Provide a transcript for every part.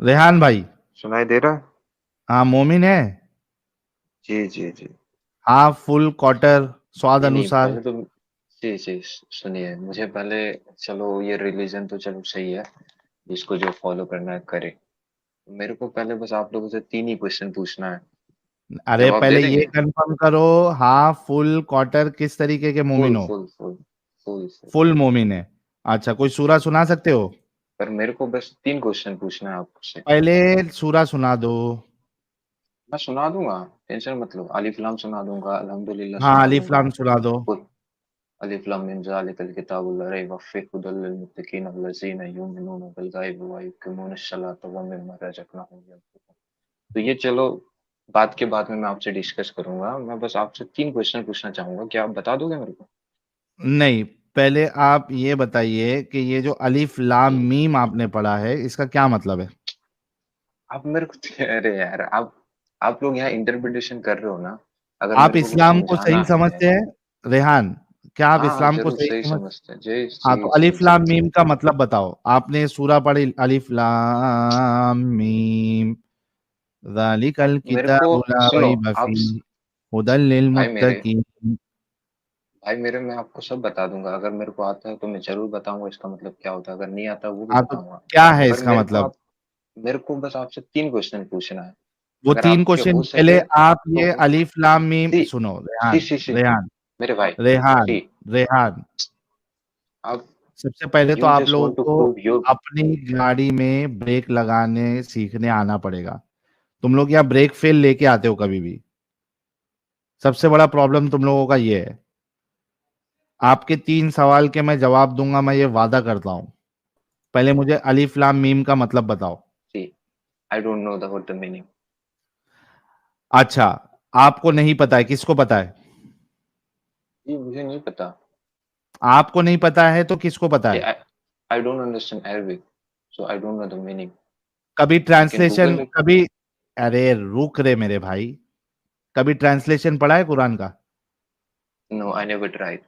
रेहान भाई। सुनाई दे रहा है? हाँ, मोमिन है। जी जी जी। हाफ फुल क्वार्टर स्वाद नहीं नहीं, अनुसार। पहले तो जी जी सुनिए मुझे पहले। चलो ये रिलीजन तो चलो सही है, जिसको जो फॉलो करना है करे। मेरे को पहले बस आप लोगों से तीन ही क्वेश्चन पूछना है। अरे जवाब दे पहले ये देंगे? कंफर्म करो, हाफ फुल क्वार्टर किस तरीके के मोमिन फुल हो? Full full full full. Full मोमिन है। अच्छा, कोई सूरा सुना सकते हो? पर मेरे को बस तीन क्वेश्चन पूछना है आपसे। पहले सूरा सुना दो। मैं सुना दूंगा, टेंशन मत लो। अलिफ लाम सुना दूंगा, अल्हम्दुलिल्लाह हाँ, सुना अलिफ दूंगा। लाम सुना दो। कुल अलिफ लाम मिम ज़ालिकल किताबु ला रैब फीह हुदल लिल मुत्तकीन अल्लज़ीना युमिनूना बिल गैब व युक़ीमूनस सलाता व मिम्मा रज़क़नाहुम यनफ़िक़ून। तो ये चलो बात के बाद में मैं आपसे डिस्कस करूंगा। मैं बस आपसे तीन क्वेश्चन पूछना चाहूंगा, क्या आप बता दोगे मेरे को? नहीं, पहले आप ये बताइए कि ये जो अलिफ लाम जी। मीम आपने पढ़ा है, इसका क्या मतलब है? आप मेरे को अरे यार, आप लोग यहाँ इंटरप्रिटेशन कर रहे हो ना। अगर आप मेरे को कुछ इस्लाम को समझाना सही है। समझते हैं? रेहान, क्या आप हाँ इस्लाम को जरूर सही सही समझ? समझते हैं जी हाँ, तो जी जी अलिफ जी। लाम मीम का मतलब बताओ। आपने सूरा पढ़ी, अलिफ लाम मीम, ज़ालिकल मेरे को किताबु ला सुनो। रैब आप फीह हुदल लिल भाई मेरे मुत्तकीन। भाई मेरे मैं आपको सब बता दूंगा। अगर मेरे को आता है तो मैं जरूर बताऊंगा इसका मतलब क्या होता है, अगर नहीं आता वो भी हाँ, तो बताऊंगा। क्या है पर इसका मतलब? मेरे को बस आपसे तीन क्वेश्चन पूछना है। वो अगर तीन आपके क्वेश्चन हो पहले सके आप ये तो अलिफ लाम मीम सी सुनो। सी रेहान, सी सी रेहान, मेरे भाई। रेहान, सी रेहान, आप सबसे पहले तो यू आप जस्ट लोगों वांट टू को प्रूव योर। अपनी गाड़ी में ब्रेक लगाने सीखने आना पड़ेगा। तुम लोग यहाँ ब्रेक फेल लेके आते हो कभी भी। सबसे बड़ा प्रॉब्लम तुम लोगों का ये है। आपके तीन सवाल के मैं जवाब दूंगा, मैं ये वादा करता हूं। पहले मुझे अलिफ लाम मीम का मतलब बताओ। See I don't know the what the meaning. अच्छा, आपको नहीं पता है, किसको पता है? ये मुझे नहीं पता। आपको नहीं पता है तो किसको पता सी है? I don't understand Arabic, so I don't know the meaning. कभी I can translation Google it. कभी अरे रुक रे मेरे भाई, कभी ट्रांसलेशन पढ़ा है कुरान का? No I never tried.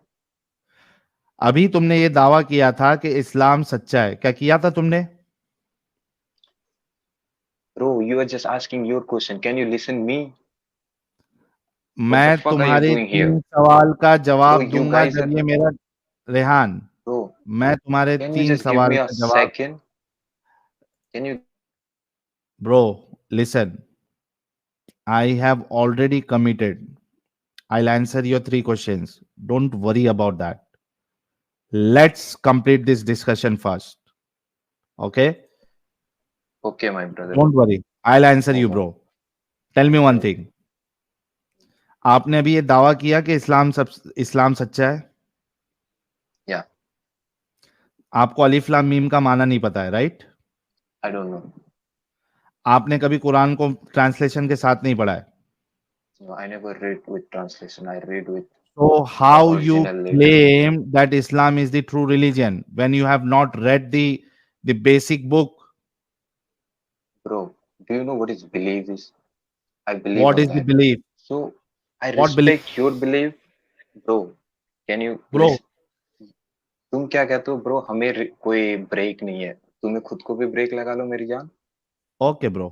अभी तुमने ये दावा किया था कि इस्लाम सच्चा है, क्या किया था तुमने? Bro you are just asking your question, can you listen me? What the मैं फक आर यू तुम्हारे डूइंग हियर? तीन सवाल का ब्रो जवाब यू दूंगा गाइस आर। जब ये मेरा रेहान, ब्रो मैं तुम्हारे कैन यू तीन जस्ट गिव सवाल मी अ का जवाब। Second? Can you? Bro, listen, I have already committed. I'll answer your three questions. Don't worry about that. Let's complete this discussion first. Okay? Okay my brother. Don't worry. I'll answer you, move on. bro. Tell me one thing. आपने अभी ये दावा किया कि इस्लाम सच्चा है। या आपको अलिफ लाम मीम का माना नहीं पता है, राइट? I don't no. आपने कभी कुरान को ट्रांसलेशन के साथ नहीं पढ़ा है। No, I never read with translation. I read with So the how you original letter. claim that Islam is the true religion when you have not read the basic book? Bro, do you know what is belief is? I believe What on is the that. belief? So I What belief, respect your belief, bro. Can you bro? listen? तुम क्या कहते हो bro? हमें कोई break नहीं है। तुम्हें खुद को भी ब्रेक लगा लो मेरी जान। Okay, bro.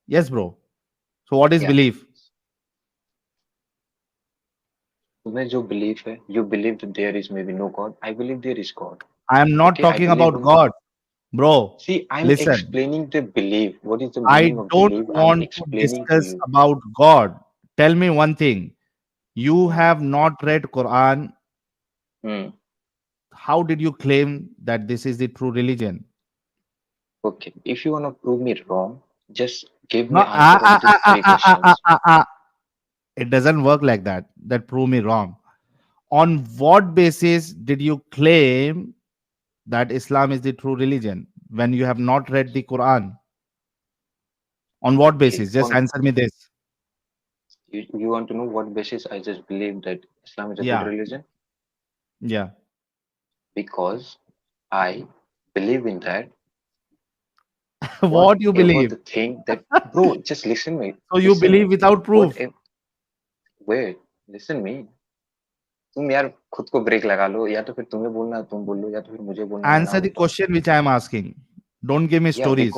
Yes, bro. So what is या belief? तुम्हें जो बिलीफ है, you believe there is maybe no god, I believe there is god. I am not okay I talking believe about on. God, bro. See I am Listen, explaining the believe, what is the I meaning of don't believe, I am want to explaining to discuss you. about God. Tell me one thing. You have not read Quran. How did you claim that this is the true religion? Okay, if you want to prove me wrong, just give No, me answer of these three questions. It doesn't work like that. That prove me wrong. On what basis did you claim that Islam is the true religion when you have not read the Quran? On what Okay, basis? Just answer me this. you want to know what basis I just believe that Islam is a good Yeah, religion? yeah. Because I believe in that. What you Whatever believe? the thing that, bro, just listen me, So you listen believe me. without proof? Whatever, wait, listen me. तुम यार खुद को break लगा लो, या तो फिर तुम्हें बोलना है तुम बोल लो, या तो फिर मुझे बोलना है मैं ना Answer the बोलता हूँ। question which I am asking. Don't give me या stories.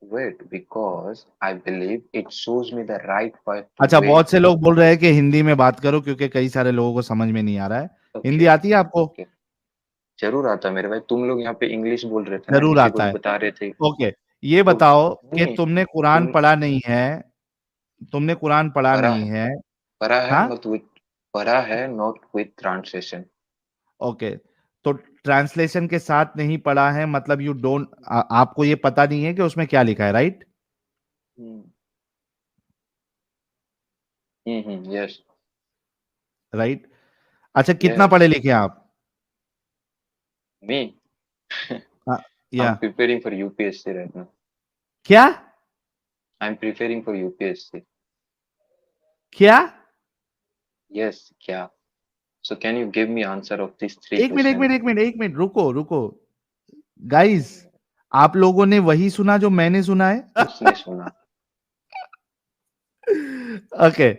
Wait, because I believe it shows me the right path to अच्छा, way. बहुत से लोग बोल रहे हैं कि हिंदी में बात करो क्योंकि कई सारे लोगों को समझ में नहीं आ रहा है। हिंदी Okay, आती है आपको? okay. जरूर आता मेरे भाई, तुम लोग यहाँ पे इंग्लिश बोल रहे थे ना, जरूर नीचे आता कुछ है। बता रहे थे ओके, ये तो बताओ कि नहीं, तुमने कुरान तुम पढ़ा नहीं है, तुमने कुरान पढ़ा पढ़ा नहीं है, है। पढ़ा है हाँ, नॉट विथ, पढ़ा है नॉट विथ ट्रांसलेशन। ओके, तो ट्रांसलेशन के साथ नहीं पढ़ा है मतलब यू डोंट, आपको ये पता नहीं है कि उसमें क्या लिखा है, राइट? Yes, right. अच्छा, कितना यस। पढ़े लिखे हैं आप? मी हाँ, I yeah am preparing for UPSC right now. क्या? I am preparing for UPSC. क्या? यस, क्या? So can you give me answer of this three एक मिनट एक क्वेश्चन? मिनट एक मिनट एक मिनट, रुको रुको गाइस, आप लोगों ने वही सुना जो मैंने सुना है? उसने सुना। ओके,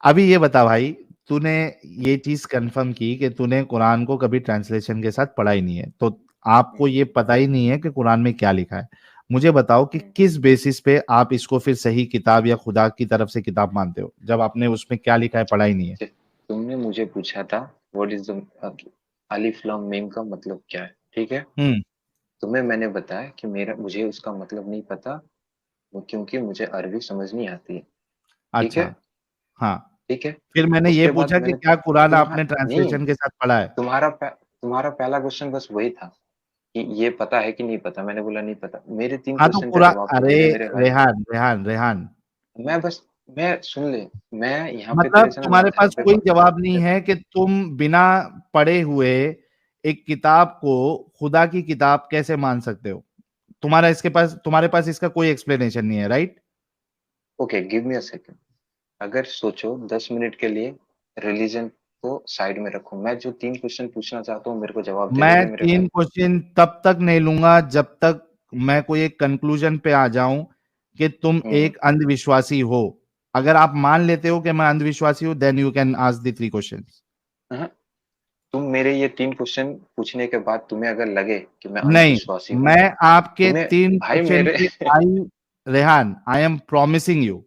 अभी ये बता भाई, तूने ये चीज कंफर्म की कि तूने कुरान को कभी ट्रांसलेशन के साथ पढ़ा ही नहीं है, तो आपको ये पता ही नहीं है कि कुरान में क्या लिखा है। मुझे बताओ कि किस बेसिस पे आप इसको फिर सही किताब या खुदा की तरफ से किताब मानते हो, जब आपने उसमें क्या लिखा है पढ़ा ही नहीं है। तुमने मुझे पूछा था व्हाट इज द अलिफ लाम मीम का मतलब क्या है, ठीक है? हम्म। तुम्हें मैंने बताया कि मेरा मुझे उसका मतलब नहीं पता, वो क्योंकि मुझे अरबी समझ नहीं आती है। ठीक अच्छा। है, हाँ, ठीक है। फिर मैंने ये उसके बाद पूछा कि मैंने क्या कुरान आपने नहीं, ट्रांसलेशन के साथ पढ़ा है? तुम्हारा पहला क्वेश्चन बस वही था कि ये पता है कि नहीं पता। मैंने बोला नहीं पता। मेरे तीन हाँ तो क्वेश्चन का कुरान, जवाब तो अरे दे दे मेरे भाई। रेहान रेहान रेहान, मैं बस, मैं सुन ले, मैं यहाँ पे मतलब तेरे से ना तुम्हारे माथा पास पे कोई जवाब नहीं देखो। है कि तुम बिना पढ़े हुए एक किताब को खुदा की किताब कैसे मान सकते हो? तुम्हारे पास इसका कोई एक्सप्लेनेशन नहीं है, right? Okay, give me a second. अगर सोचो 10 मिनट के लिए, रिलीजन को साइड में रखो, मैं जो तीन क्वेश्चन पूछना चाहता हूँ मेरे को जवाब दे मैं दोगे मेरे तीन भाई? क्वेश्चन तब तक नहीं लूंगा जब तक मैं कोई एक कंक्लूजन पे आ जाऊं कि तुम हम्म। एक अंधविश्वासी हो। अगर आप मान लेते हो कि मैं अंधविश्वासी हूं, then you can ask the three questions. हाँ, तुम मेरे ये तीन क्वेश्चन पूछने के बाद तुम्हें अगर लगे कि मैं नहीं, अंधविश्वासी हूँ, मैं आपके तुम्हें तीन भाई क्वेश्चन मेरे के I, Rehan, I am promising you,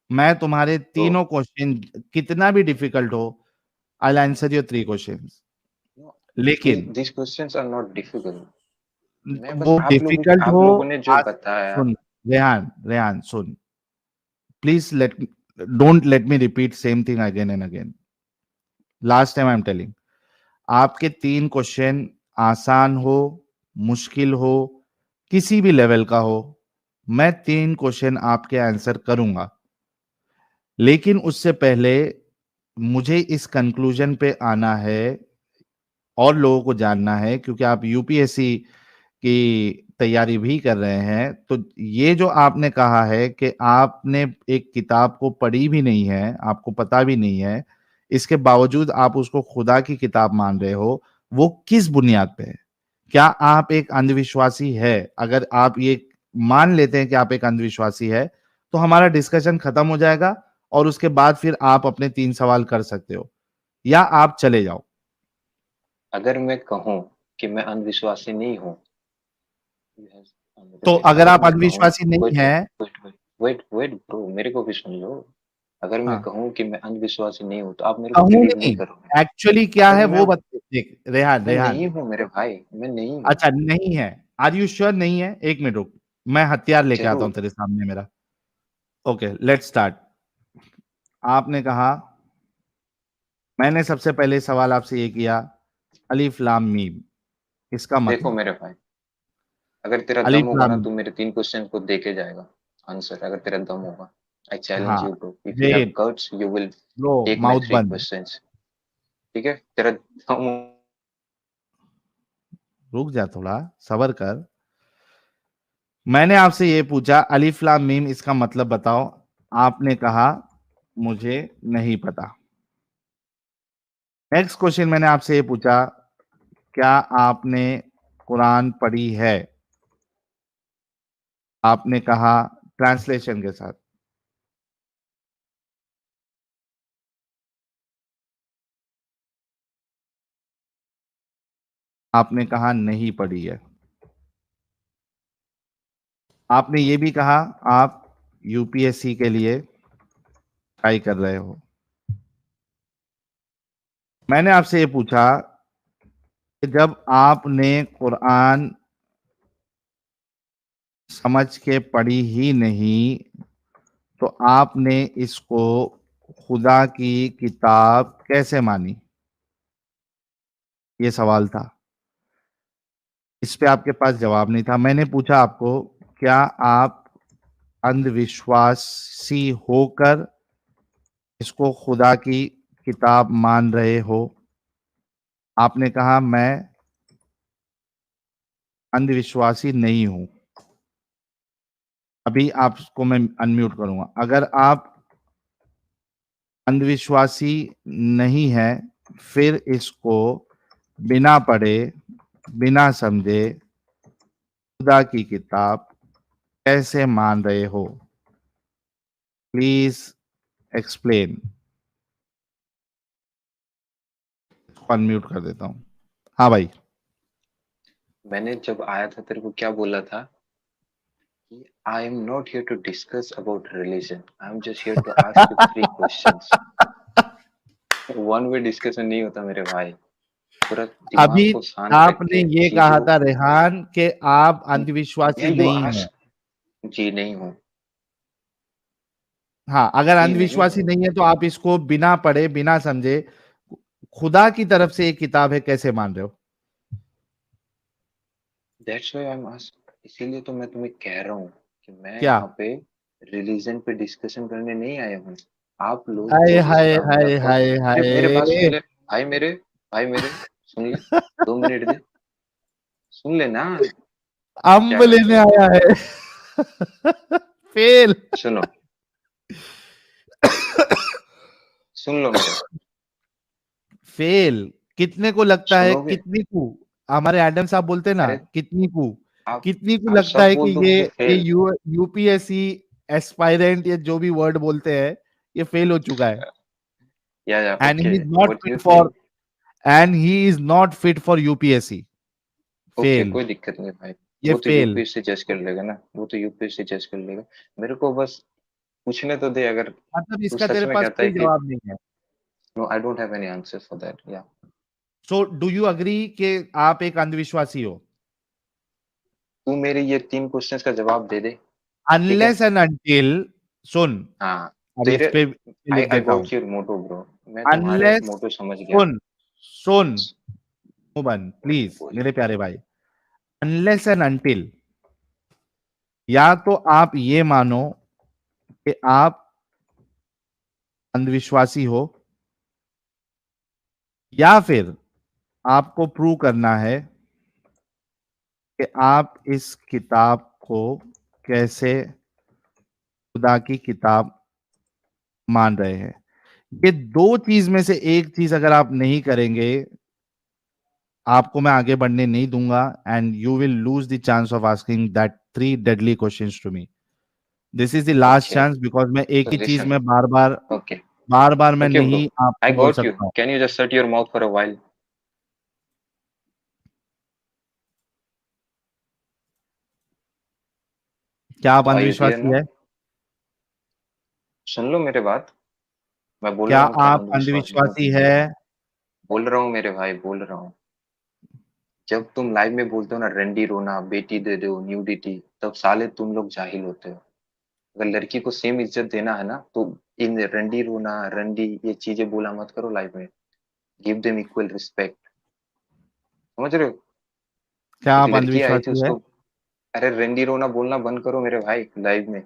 मैं तुम्हारे तो तीनों क्वेश्चन कितना भी डिफिकल्ट हो, I answer your three questions. लेकिन this questions are not difficult. मैं बस वो डिफिकल्ट हो, आप लोगों ने जो आज बताया। सुन, रेहान रेहान सुन, please let, don't let me repeat same thing again and again. Last time I am telling, आपके तीन क्वेश्चन आसान हो, मुश्किल हो, किसी भी लेवल का हो, मैं तीन क्वेश्चन आपके आंसर करूंगा। लेकिन उससे पहले मुझे इस कंक्लूजन पे आना है और लोगों को जानना है, क्योंकि आप यूपीएससी की तैयारी भी कर रहे हैं, तो ये जो आपने कहा है कि आपने एक किताब को पढ़ी भी नहीं है, आपको पता भी नहीं है, इसके बावजूद आप उसको खुदा की किताब मान रहे हो, वो किस बुनियाद पे है? क्या आप एक अंधविश्वासी है? अगर आप ये मान लेते हैं कि आप एक अंधविश्वासी है, तो हमारा डिस्कशन खत्म हो जाएगा और उसके बाद फिर आप अपने तीन सवाल कर सकते हो, या आप चले जाओ। अगर मैं कहूँ कि मैं अंधविश्वासी नहीं हूँ, तो अगर अगर आप मैं कहूँ, अंधविश्वासी नहीं वेट है, wait wait wait wait bro, मेरे को भी सुन लो। अगर मैं हाँ, कहूँ कि मैं अंधविश्वासी नहीं हूँ तो आप मेरे को कहूं बिलीव नहीं नहीं, करोगे। एक्चुअली क्या अगर है मैं वो बता, देख रेहान मैं रेहान, नहीं हूँ मेरे भाई, मैं नहीं हूँ। अच्छा नहीं है, आर यू श्योर नहीं है? एक मिनट रुक, मैं हथियार लेके आता हूं जरूर। तेरे सामने मेरा। Okay, let's start. आपने कहा, मैंने सबसे पहले सवाल आपसे ये किया, अलिफ लाम मीम, इसका देखो मतलब, मेरे भाई, अगर तेरा दम अलिफ होगा लाम ना मीम, तो मेरे तीन क्वेश्चन को दे के जाएगा आंसर, अगर तेरा दम होगा। आई चैलेंज हाँ, you bro, if you have wait guts you will bro, take my mouth three बंद, क्वेश्चंस। ठीक है, तेरा दम रुक जा थोड़ा, सबर कर। मैंने आपसे ये पूछा अलिफ लाम मीम इसका मतलब बताओ, आपने कहा मुझे नहीं पता। नेक्स्ट क्वेश्चन मैंने आपसे ये पूछा, क्या आपने कुरान पढ़ी है? आपने कहा ट्रांसलेशन के साथ। आपने कहा नहीं पढ़ी है। आपने ये भी कहा आप यूपीएससी के लिए ट्राई कर रहे हो। मैंने आपसे ये पूछा कि जब आपने कुरान समझ के पढ़ी ही नहीं तो आपने इसको खुदा की किताब कैसे मानी? ये सवाल था। इस पे आपके पास जवाब नहीं था। मैंने पूछा आपको, क्या आप अंधविश्वासी होकर इसको खुदा की किताब मान रहे हो? आपने कहा मैं अंधविश्वासी नहीं हूं। अभी आपको मैं अनम्यूट करूंगा। अगर आप अंधविश्वासी नहीं है, फिर इसको बिना पढ़े बिना समझे खुदा की किताब कैसे मान रहे हो? Please explain. अनम्यूट कर देता हूं। हाँ भाई। मैंने जब आया था तेरे को क्या बोला था कि I am not here to discuss about religion, I am just here to ask you 3 questions. One way discussion नहीं होता मेरे भाई, पूरा दिमाग अभी को शांत रख आपने के ये कहा चीजों। था रेहान कि आप अंधविश्वासी मैं यू नहीं हैं। आस्क, जी नहीं हूँ, हाँ, अगर जी नहीं अंधविश्वासी हूँ। नहीं है तो आप इसको बिना पढ़े बिना समझे खुदा की तरफ से एक किताब है कैसे मान रहे हो? That's why I am ask, इसीलिए तो मैं तुम्हें कह रहा हूँ कि मैं क्या? यहाँ पे रिलीजन पे डिस्कशन करने नहीं आया हूँ। आप लोग हाय जो हाय इस्लाम हाय लगभग, हाय मेरे बात सुन हाय। ले भाई, मेरे सुन ले, 2 मिनट दे, सुन ले ना। क्या अम्ब करते लेने हो, आया है। फेल। सुनो, सुन लो मेरे, फेल। कितने को लगता है, सुनोगे? कितनी को? हमारे एडम साहब बोलते हैं ना, अरे कितनी को? आप कितनी को आप लगता सब है कि बोल ये दोगे तो ये फेल। यूपीएससी एस्पायरेंट, ये जो भी वर्ड बोलते हैं, ये फेल हो चुका है। या and okay, he is not what fit you for think? And he is not fit for UPSC. Okay, fail. कोई दिक्कत नहीं भाई, ये वो तो फेल। यूपीएससी जज कर लेगा ना, वो तो यूपीएससी जज कर लेगा। मेरे को बस पूछने तो दे, अगर मतलब तू इसका सच तेरे में पास कहता है कोई कि जवाब नहीं है। No I don't have any answer for that, या सो डू यू अग्री कि आप एक अंधविश्वासी हो? तू मेरे ये 3 क्वेश्चंस का जवाब दे दे, ठीक है? अनलेस एंड अनटिल, सुन, हाँ, अब इस तेरे, पे आई लिख आई देता हूं। गॉट योर मोटो ब्रो, मैं तुम्हारे अनलेस, मोटो समझ गया। सुन, सुन, मुबन बोल प्लीज बोल। मेरे प्यारे भाई। अनलेस एंड अनटिल, या तो आप ये मानो कि आप अंधविश्वासी हो, या फिर आपको प्रूव करना है कि आप इस किताब को कैसे खुदा की किताब मान रहे हैं। ये दो चीज में से एक चीज अगर आप नहीं करेंगे, आपको मैं आगे बढ़ने नहीं दूंगा and you will lose the chance of asking that 3 deadly questions to me. This is the last okay, chance, because मैं एक तो ही चीज लिसन, में बार बार ओके, मैं ओके ब्रो, नहीं आई आपको बोल गॉट यू, सकता हूं। Can you just shut your mouth for a while? क्या आप तो आर यू हियर अंधविश्वासी नाउ? है? सुन लो मेरे बात, मैं बोल क्या रहा हूँ क्या आप अंधविश्वासी हूँ कि अंधविश्वासी नहीं है? हूँ। बोल रहा हूँ मेरे भाई, बोल रहा हूँ। जब तुम लाइव में बोलते हो ना रंडी रोना, बेटी दे दो, न्यूडिटी, तब साले तुम लोग जाहिल होते हो। अगर लड़की को सेम इज्जत देना है ना, तो इन रंडी रोना, रंडी, ये चीजें बोला मत करो लाइव में। गिव देम इक्वल रिस्पेक्ट, समझ रहे हो? क्या एक आप लड़की आई थी अंधविश्वासी है? उसको, अरे रंडी रोना बोलना बंद करो मेरे भाई लाइव में।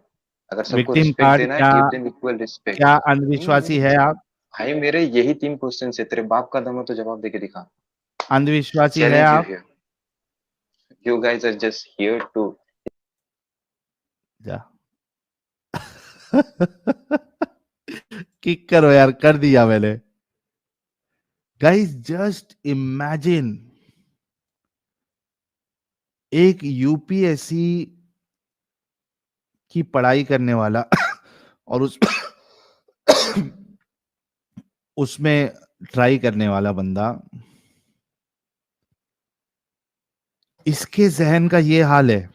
अगर सबको विक्टिम रिस्पेक्ट कार्ड, देना है, क्या गिव देम इक्वल रिस्पेक्ट। क्या अंधविश्वासी है आप? भाई मेरे यही 3 क्वेश्चन है, तेरे बाप का दम है तो जवाब देके दिखा। अंधविश्वासी है चैलेंज यू आप? Here, you guys are just here to. जा। किक करो यार, कर दिया मैंने। गाइस जस्ट इमेजिन, एक यूपीएससी की पढ़ाई करने वाला और उसमें ट्राई करने वाला बंदा, इसके जहन का ये हाल है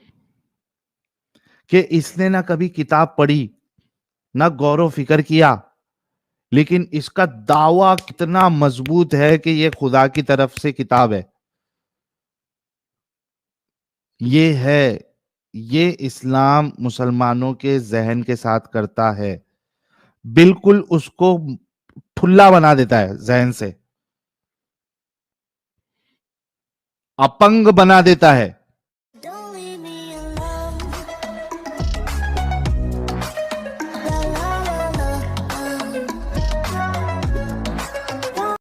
कि इसने ना कभी किताब पढ़ी, ना गौर फिक्र किया, लेकिन इसका दावा कितना मजबूत है कि ये खुदा की तरफ से किताब है। ये है, ये इस्लाम मुसलमानों के जहन के साथ करता है, बिल्कुल उसको ठुल्ला बना देता है, जहन से अपंग बना देता है।